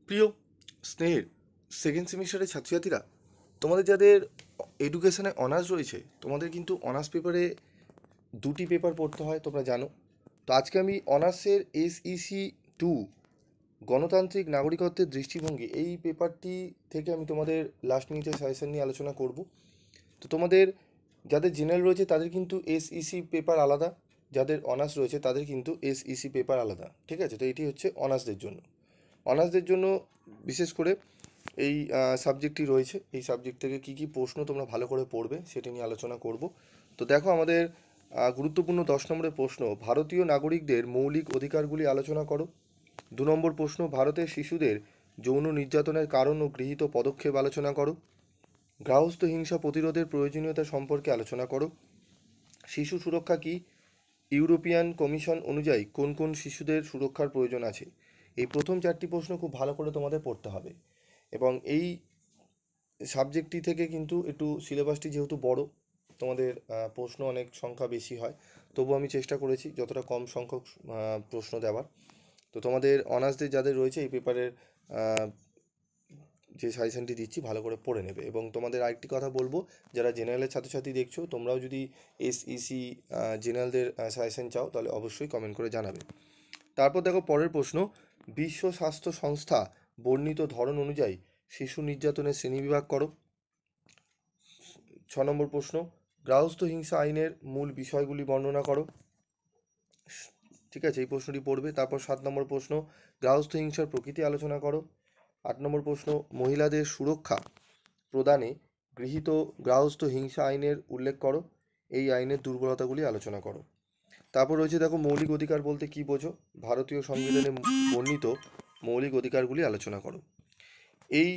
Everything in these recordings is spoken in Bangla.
প্রিয় স্নেহের সেকেন্ড সেমিস্টারের ছাত্রছাত্রীরা, তোমাদের যাদের এডুকেশনে অনার্স রয়েছে তোমাদের কিন্তু অনার্স পেপারে দুটি পেপার পড়তে হয়, তোমরা জানো। তো আজকে আমি অনার্সের SEC 2 গণতান্ত্রিক নাগরিকত্বের দৃষ্টিভঙ্গি এই পেপারটি থেকে আমি তোমাদের লাস্ট মিনিটের সাজেশন নিয়ে আলোচনা করব। তো তোমাদের যাদের জেনারেল রয়েছে তাদের কিন্তু SEC পেপার আলাদা, যাদের অনার্স রয়েছে তাদের কিন্তু SEC পেপার আলাদা, ঠিক আছে? তো এটি হচ্ছে অনার্সদের জন্য। অনার্সদের জন্য বিশেষ করে এই সাবজেক্টটি রয়েছে। এই সাবজেক্ট থেকে কী কী প্রশ্ন তোমরা ভালো করে পড়বে সেটি নিয়ে আলোচনা করব। তো দেখো, আমাদের গুরুত্বপূর্ণ 10 নম্বরের প্রশ্ন, ভারতীয় নাগরিকদের মৌলিক অধিকারগুলি আলোচনা করো। 2 নম্বর প্রশ্ন, ভারতের শিশুদের যৌন নির্যাতনের কারণ ও গৃহীত পদক্ষেপ আলোচনা করো। গার্হস্থ্য হিংসা প্রতিরোধের প্রয়োজনীয়তা সম্পর্কে আলোচনা করো। শিশু সুরক্ষা কী, ইউরোপিয়ান কমিশন অনুযায়ী কোন কোন শিশুদের সুরক্ষার প্রয়োজন আছে। এই প্রথম 4টি প্রশ্ন খুব ভালো করে তোমাদের পড়তে হবে। এবং এই সাবজেক্টটি থেকে কিন্তু একটু সিলেবাসটি যেহেতু বড়, তোমাদের প্রশ্ন অনেক সংখ্যা বেশি হয়, তবু আমি চেষ্টা করেছি যতটা কম সংখ্যক প্রশ্ন দেওয়ার। তো তোমাদের অনার্সদের যাদের রয়েছে এই পেপারের যে সাজেশনটি দিচ্ছি ভালো করে পড়ে নেবে। এবং তোমাদের আরেকটি কথা বলবো, যারা জেনারেলের ছাত্রছাত্রী দেখছো, তোমরাও যদি SEC জেনারেলদের সাজেশন চাও তাহলে অবশ্যই কমেন্ট করে জানাবে। তারপর দেখো পরের প্রশ্ন, বিশ্ব স্বাস্থ্য সংস্থা বর্ণিত ধরন অনুযায়ী শিশু নির্যাতনের শ্রেণীবিভাগ করো। 6 নম্বর প্রশ্ন, গার্হস্থ্য হিংসা আইনের মূল বিষয়গুলি বর্ণনা করো। ঠিক আছে, এই প্রশ্নটি পড়বে। তারপর 7 নম্বর প্রশ্ন, গার্হস্থ্য হিংসার প্রকৃতি আলোচনা করো। 8 নম্বর প্রশ্ন, মহিলাদের সুরক্ষা প্রদানে গৃহীত গার্হস্থ্য হিংসা আইনের উল্লেখ করো। এই আইনের দুর্বলতাগুলি আলোচনা করো। তারপর রয়েছে দেখো, মৌলিক অধিকার বলতে কী বোঝো, ভারতীয় সংবিধানে বর্ণিত মৌলিক অধিকারগুলি আলোচনা করো। এই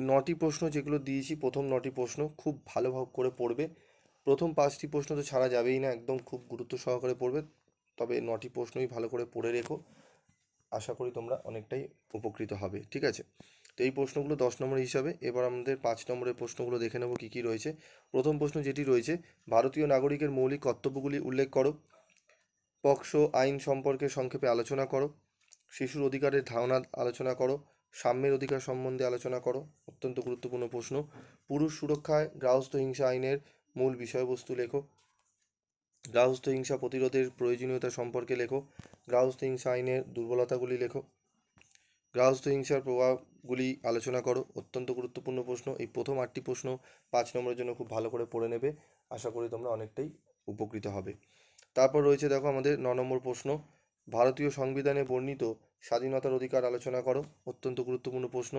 9টি প্রশ্ন যেগুলো দিয়েছি, প্রথম 9টি প্রশ্ন খুব ভালোভাবে করে পড়বে। প্রথম 5টি প্রশ্ন তো ছাড়া যাবেই না, একদম খুব গুরুত্ব সহকারে পড়বে। তবে 9টি প্রশ্নই ভালো করে পড়ে রেখো, আশা করি তোমরা অনেকটাই উপকৃত হবে, ঠিক আছে? তো এই প্রশ্নগুলো 10 নম্বর হিসাবে। এবার আমাদের 5 নম্বরের প্রশ্নগুলো দেখে নেব কী কী রয়েছে। প্রথম প্রশ্ন যেটি রয়েছে, ভারতীয় নাগরিকের মৌলিক কর্তব্যগুলি উল্লেখ করো। পক্সো আইন সম্পর্কে সংক্ষেপে আলোচনা করো। শিশুর অধিকারের ধারণা আলোচনা করো। সাম্যের অধিকার সম্বন্ধে আলোচনা করো, অত্যন্ত গুরুত্বপূর্ণ প্রশ্ন। পুরুষ সুরক্ষায় গার্হস্থ্য হিংসা আইনের মূল বিষয়বস্তু লেখো। গার্হস্থ্য হিংসা প্রতিরোধের প্রয়োজনীয়তা সম্পর্কে লেখো। গার্হস্থ্য হিংসা আইনের দুর্বলতাগুলি লেখো। গার্হস্থ্য হিংসার প্রভাবগুলি আলোচনা করো, অত্যন্ত গুরুত্বপূর্ণ প্রশ্ন। এই প্রথম 8টি প্রশ্ন 5 নম্বরের জন্য খুব ভালো করে পড়ে নেবে, আশা করি তোমরা অনেকটাই উপকৃত হবে। তারপর রয়েছে দেখো আমাদের 9 নম্বর প্রশ্ন, ভারতীয় সংবিধানে বর্ণিত স্বাধীনতার অধিকার আলোচনা করো, অত্যন্ত গুরুত্বপূর্ণ প্রশ্ন।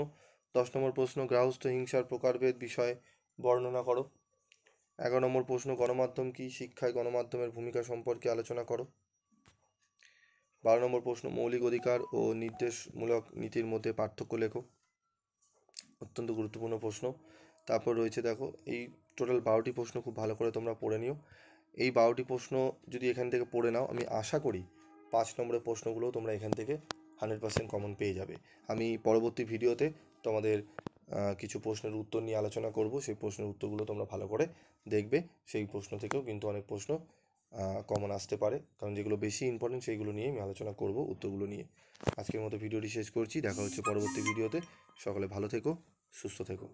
10 নম্বর প্রশ্ন, গার্হস্থ্য হিংসার প্রকারভেদ বিষয়ে বর্ণনা করো। 11 নম্বর প্রশ্ন, গণমাধ্যম কি, শিক্ষায় গণমাধ্যমের ভূমিকা সম্পর্কে আলোচনা করো। 12 নম্বর প্রশ্ন, মৌলিক অধিকার ও নির্দেশমূলক নীতির মধ্যে পার্থক্য লেখো, অত্যন্ত গুরুত্বপূর্ণ প্রশ্ন। তারপর রয়েছে দেখো, এই টোটাল 12টি প্রশ্ন খুব ভালো করে তোমরা পড়ে নিও। এই 12টি প্রশ্ন যদি এখান থেকে পড়ে নাও, আমি আশা করি 5 নম্বরের প্রশ্নগুলোও তোমরা এখান থেকে 100% কমন পেয়ে যাবে। আমি পরবর্তী ভিডিওতে তোমাদের কিছু প্রশ্নের উত্তর নিয়ে আলোচনা করব, সেই প্রশ্নের উত্তরগুলো তোমরা ভালো করে দেখবে। সেই প্রশ্ন থেকেও কিন্তু অনেক প্রশ্ন কমন আসতে পারে, কারণ যেগুলো বেশি ইম্পর্টেন্ট সেইগুলো নিয়ে আমি আলোচনা করব, উত্তরগুলো নিয়ে। আজকের মতো ভিডিওটি শেষ করছি, দেখা হচ্ছে পরবর্তী ভিডিওতে। সকলে ভালো থেকো, সুস্থ থেকো।